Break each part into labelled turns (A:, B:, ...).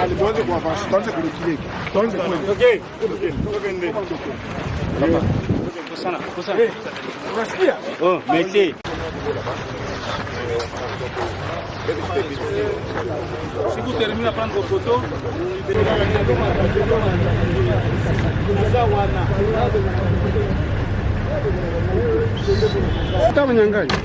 A: Allez, tuanze kuwavasha, tuanze kulikilia. Tuanze kwenda.
B: Okay. Twende. Sana.
A: Unasikia?
B: Oh, merci. Si vous terminez à prendre vos photos,
A: Kama nyang'anyi.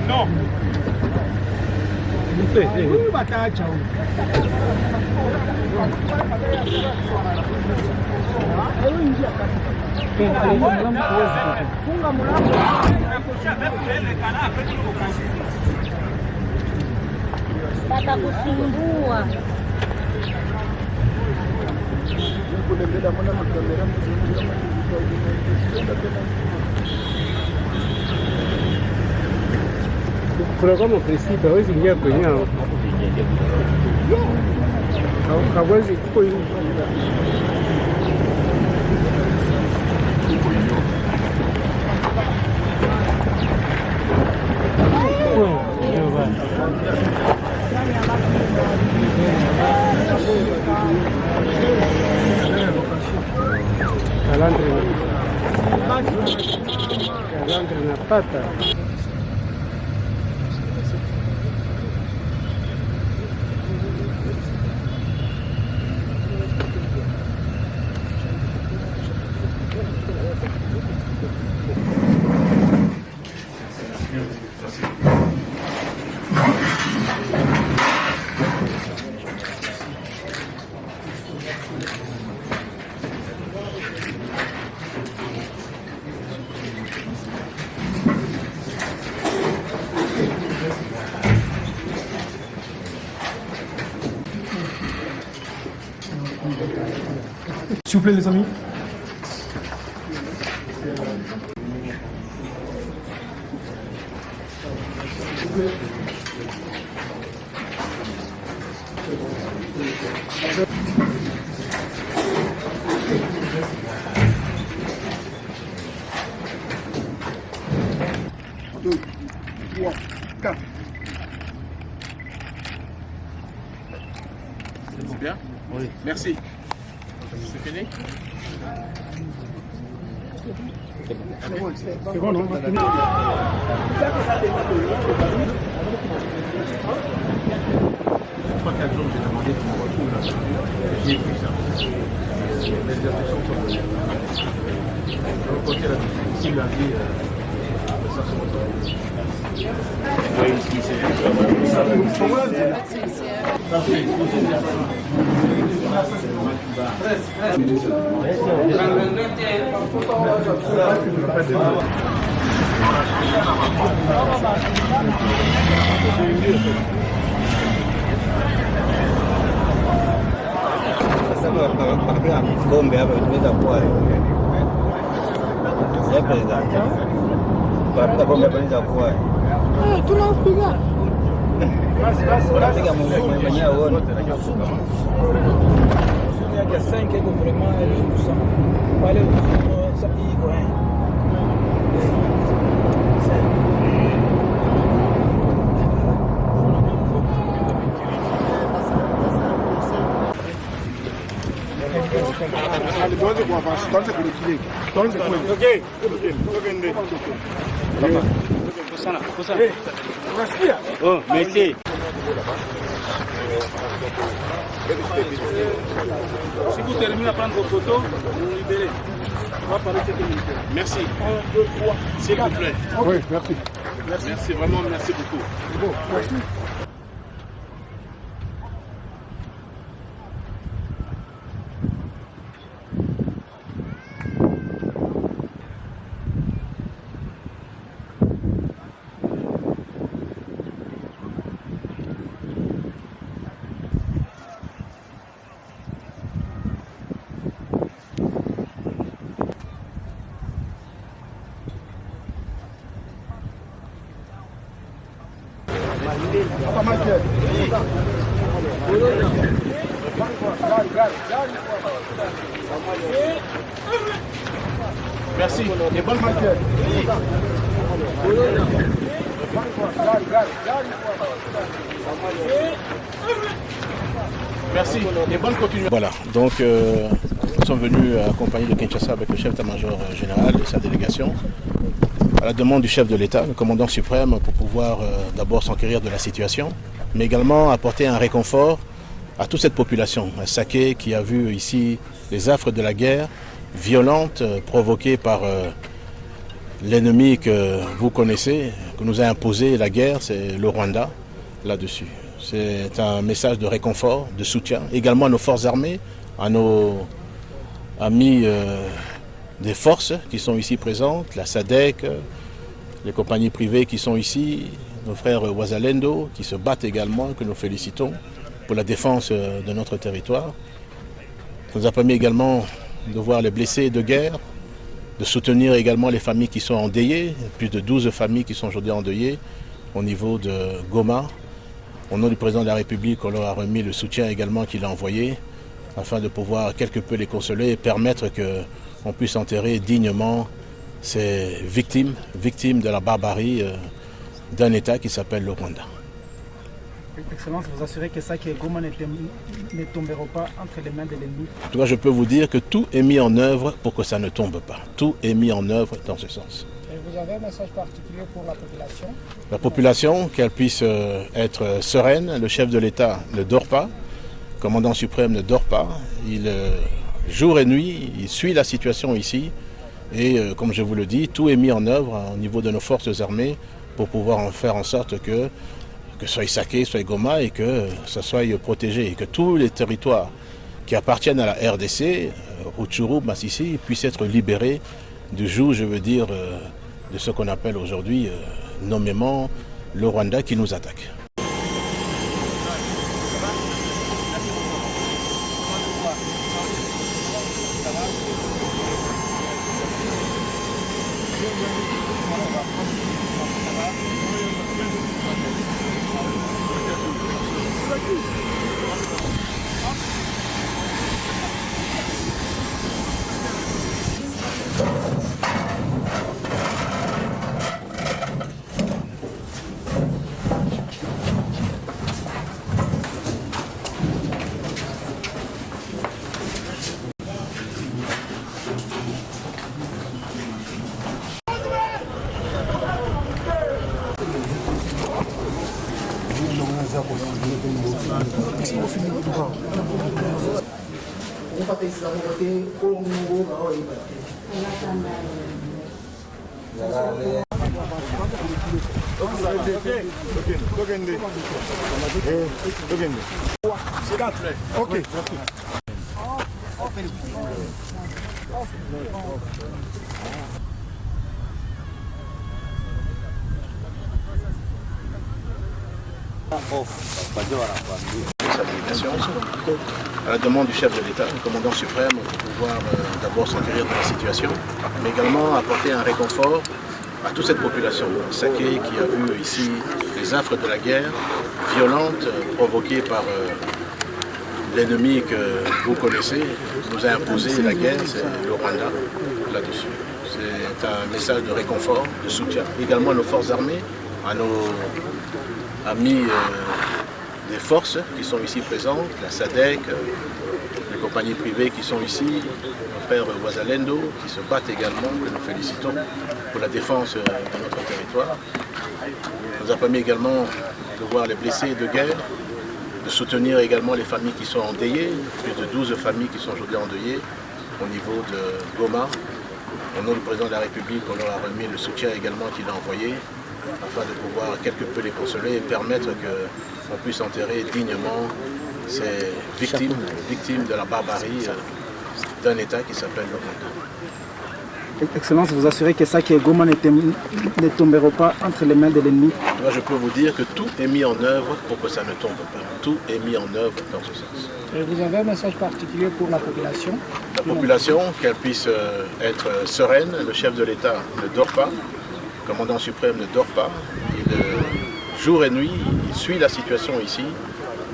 B: non.
A: Huyu bataacha huyu. Funga mlango.
C: Watakusumbua.
A: Kuna kama principe hawezi ingia kwenye hao. Hawezi kuko hivi. Calandre na pata.
D: S'il vous plaît les amis.
A: Deux, trois, quatre.
B: C'est bien? Oui. Merci. C'est fini?
A: C'est bon, non?
E: Trois, 4 jours, j'ai demandé qu'on me retrouve là. J'ai pris ça. Les instructions sont données. Donc, côté là, s'il a dit, ça se retrouve. Oui, ici,
F: Bombe hapa tunaweza kuwa kwa bombe hapa tunaweza kuwa
A: Tunapiga.
F: tunapiga mwenyewe uone.
D: Il y a 5 qui vraiment aller ça
A: Allez, tuanze kuwavasha, tuanze kulikilia. Tuanze kwenda.
B: Okay. Twende. Sana.
A: Unasikia?
B: Oh, merci. Si vous terminez à prendre vos photos, vous libérez. On va parler de militaire. Merci. 1, 2, 3. S'il vous plaît.
A: Oui, merci.
B: Merci, vraiment, merci beaucoup.
A: Bon, merci.
B: Merci. Et bonne Merci et bonne continuation.
C: Voilà, donc nous sommes venus accompagnés de Kinshasa avec le chef d'état-major général et sa délégation à la demande du chef de l'État, le commandant suprême, pour pouvoir d'abord s'enquérir de la situation, mais également apporter un réconfort à toute cette population, un Saké qui a vu ici les affres de la guerre violente provoquée par l'ennemi que vous connaissez, que nous a imposé la guerre, c'est le Rwanda, là-dessus. C'est un message de réconfort, de soutien, également à nos forces armées, à nos amis des forces qui sont ici présentes, la SADC, les compagnies privées qui sont ici, nos frères Wazalendo qui se battent également, que nous félicitons pour la défense de notre territoire. Ça nous a permis également de voir les blessés de guerre, de soutenir également les familles qui sont endeuillées, plus de 12 familles qui sont aujourd'hui endeuillées au niveau de Goma. Au nom du président de la République, on leur a remis le soutien également qu'il a envoyé afin de pouvoir quelque peu les consoler et permettre qu'on puisse enterrer dignement ces victimes de la barbarie d'un État qui s'appelle le Rwanda.
D: Excellence, vous assurez que ça, que Goma ne tombera pas entre les mains de l'ennemi.
C: En tout cas, je peux vous dire que tout est mis en œuvre pour que ça ne tombe pas. Tout est mis en œuvre dans ce sens.
G: Et vous avez un message particulier pour la population?
C: La population, qu'elle puisse être sereine. Le chef de l'État ne dort pas. Le commandant suprême ne dort pas. Il, jour et nuit, il suit la situation ici. Et comme je vous le dis, tout est mis en œuvre au niveau de nos forces armées pour pouvoir en faire en sorte que soit Saké, soit Goma, et que ça soit protégé, et que tous les territoires qui appartiennent à la RDC, Rutshuru, Masisi, puissent être libérés du joug, je veux dire, de ce qu'on appelle aujourd'hui nommément le Rwanda qui nous attaque. Sa délégation, à la demande du chef de l'État, le commandant suprême, pour pouvoir d'abord s'enquérir de la situation, mais également apporter un réconfort à toute cette population Saké qui a vu ici les affres de la guerre violente provoquée par l'ennemi que vous connaissez, qui nous a imposé la guerre, c'est le Rwanda, là-dessus. C'est un message de réconfort, de soutien, également à nos forces armées, à nos amis des forces qui sont ici présentes, la SADC, les compagnies privées qui sont ici, nos frères Wazalendo qui se battent également, que nous félicitons pour la défense de notre territoire. Ça nous a permis également de voir les blessés de guerre, de soutenir également les familles qui sont endeuillées, plus de 12 familles qui sont aujourd'hui endeuillées au niveau de Goma. Au nom du président de la République, on leur a remis le soutien également qu'il a envoyé afin de pouvoir quelque peu les consoler et permettre qu'on puisse enterrer dignement ces victimes de la barbarie d'un État qui s'appelle le Rwanda.
D: Excellence, vous assurez que ça, que Goma ne tombera pas entre les mains de l'ennemi?
C: Je peux vous dire que tout est mis en œuvre pour que ça ne tombe pas. Tout est mis en œuvre dans ce sens.
G: Et vous avez un message particulier pour la population?
C: La population, qu'elle puisse être sereine. Le chef de l'État ne dort pas. Le commandant suprême ne dort pas. Il, jour et nuit, il suit la situation ici.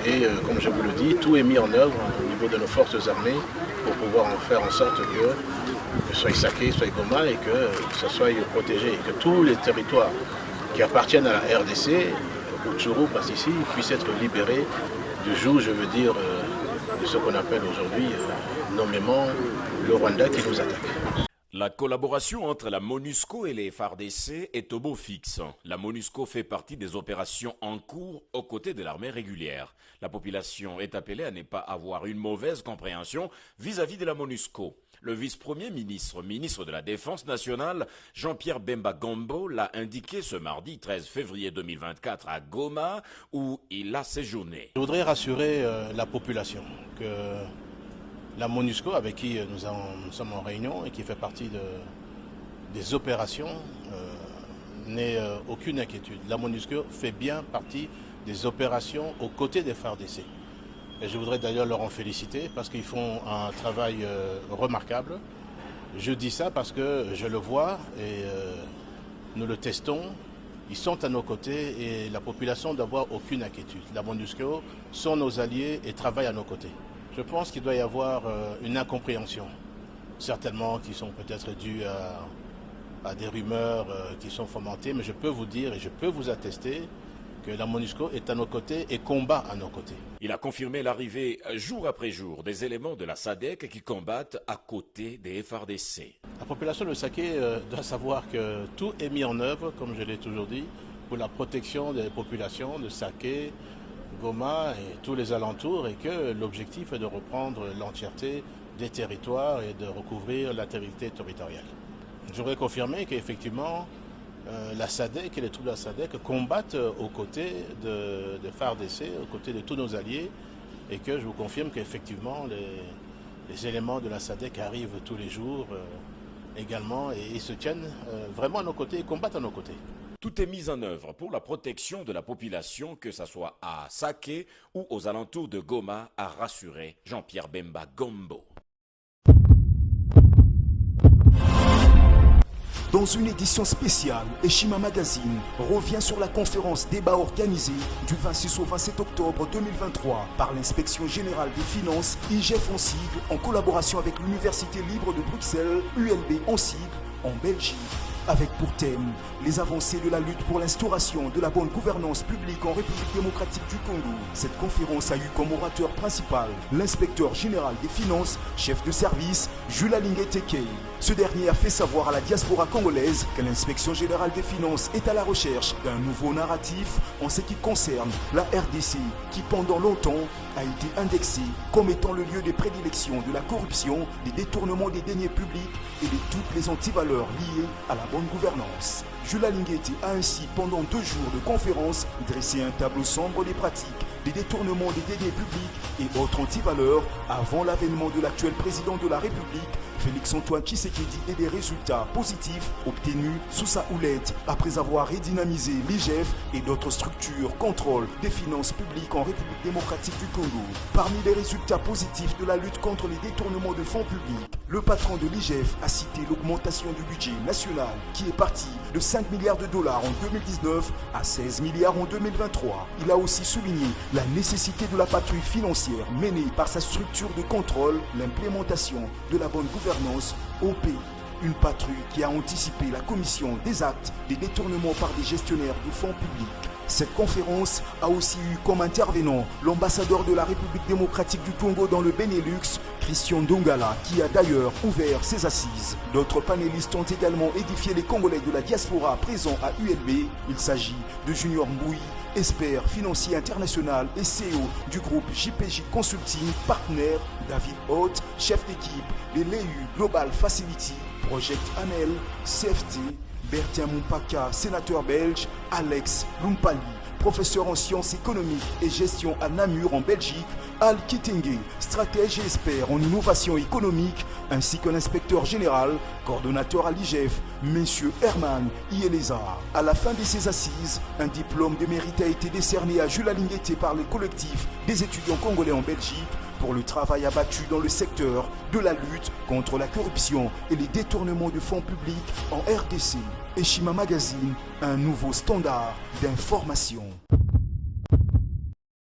C: Et comme je vous le dis, tout est mis en œuvre au niveau de nos forces armées pour pouvoir en faire en sorte que soit Saké, soit Goma et que ça soit protégé. Et que tous les territoires qui appartiennent à la RDC, au Tchourou, passe ici, puissent être libérés du joug, je veux dire, de ce qu'on appelle aujourd'hui nommément le Rwanda qui nous attaque.
H: La collaboration entre la MONUSCO et les FARDC est au beau fixe. La MONUSCO fait partie des opérations en cours aux côtés de l'armée régulière. La population est appelée à ne pas avoir une mauvaise compréhension vis-à-vis de la MONUSCO. Le vice-premier ministre, ministre de la Défense nationale, Jean-Pierre Bemba Gombo, l'a indiqué ce mardi 13 février 2024 à Goma, où il a séjourné.
C: Je voudrais rassurer la population que la MONUSCO, avec qui nous sommes en réunion et qui fait partie des opérations, n'ait aucune inquiétude. La MONUSCO fait bien partie des opérations aux côtés des FARDC. Et je voudrais d'ailleurs leur en féliciter parce qu'ils font un travail remarquable. Je dis ça parce que je le vois et nous le testons. Ils sont à nos côtés et la population ne doit avoir aucune inquiétude. La MONUSCO sont nos alliés et travaillent à nos côtés. Je pense qu'il doit y avoir une incompréhension, certainement qui sont peut-être dues à des rumeurs qui sont fomentées, mais je peux vous dire et je peux vous attester que la MONUSCO est à nos côtés et combat à nos côtés.
H: Il a confirmé l'arrivée jour après jour des éléments de la SADC qui combattent à côté des FARDC.
C: La population de Saké doit savoir que tout est mis en œuvre, comme je l'ai toujours dit, pour la protection des populations de Saké, Goma et tous les alentours et que l'objectif est de reprendre l'entièreté des territoires et de recouvrir l'intégrité territoriale. Je voudrais confirmer qu'effectivement la SADC et les troupes de la SADC combattent aux côtés de FARDC, aux côtés de tous nos alliés et que je vous confirme qu'effectivement les éléments de la SADC arrivent tous les jours également et ils se tiennent vraiment à nos côtés et combattent à nos côtés.
H: Tout est mis en œuvre pour la protection de la population, que ce soit à Saké ou aux alentours de Goma, a rassuré Jean-Pierre Bemba Gombo.
I: Dans une édition spéciale, Eshima Magazine revient sur la conférence débat organisée du 26 au 27 octobre 2023 par l'Inspection Générale des Finances, IGF en sigle, en collaboration avec l'Université Libre de Bruxelles, ULB en sigle, en Belgique. Avec pour thème les avancées de la lutte pour l'instauration de la bonne gouvernance publique en République démocratique du Congo. Cette conférence a eu comme orateur principal l'inspecteur général des finances, chef de service, Jules Alingue Tekei. Ce dernier a fait savoir à la diaspora congolaise que l'inspection générale des finances est à la recherche d'un nouveau narratif en ce qui concerne la RDC, qui pendant longtemps a été indexée comme étant le lieu de prédilection de la corruption, des détournements des deniers publics et de toutes les antivaleurs liées à la bonne gouvernance. Jules Alinguete a ainsi, pendant 2 jours de conférence, dressé un tableau sombre des pratiques, des détournements des deniers publics et autres antivaleurs avant l'avènement de l'actuel président de la République, Félix-Antoine Tshisekedi, et des résultats positifs obtenus sous sa houlette après avoir redynamisé l'IGF et d'autres structures contrôle des finances publiques en République démocratique du Congo. Parmi les résultats positifs de la lutte contre les détournements de fonds publics, le patron de l'IGF a cité l'augmentation du budget national qui est parti de 5 milliards de dollars en 2019 à 16 milliards en 2023. Il a aussi souligné la nécessité de la patrouille financière menée par sa structure de contrôle, l'implémentation de la bonne gouvernance au pays. Une patrouille qui a anticipé la commission des actes des détournements par des gestionnaires de fonds publics. Cette conférence a aussi eu comme intervenant l'ambassadeur de la République démocratique du Congo dans le Benelux, Christian Dongala, qui a d'ailleurs ouvert ses assises. D'autres panélistes ont également édifié les Congolais de la diaspora présents à ULB. Il s'agit de Junior Mboui, expert financier international et CEO du groupe JPJ Consulting, partenaire David Hoth, chef d'équipe de l'EU Global Facility, Project Anel, CFT, Bertien Mompaka, sénateur belge, Alex Lumpali, professeur en sciences économiques et gestion à Namur en Belgique, Al Kitenge, stratège et expert en innovation économique, ainsi qu'un inspecteur général, coordonnateur à l'IGF, M. Herman Ieleza. À la fin de ces assises, un diplôme de mérite a été décerné à Jules Alinguete par le collectif des étudiants congolais en Belgique pour le travail abattu dans le secteur de la lutte contre la corruption et les détournements de fonds publics en RDC. Eshima Magazine, un nouveau standard d'information.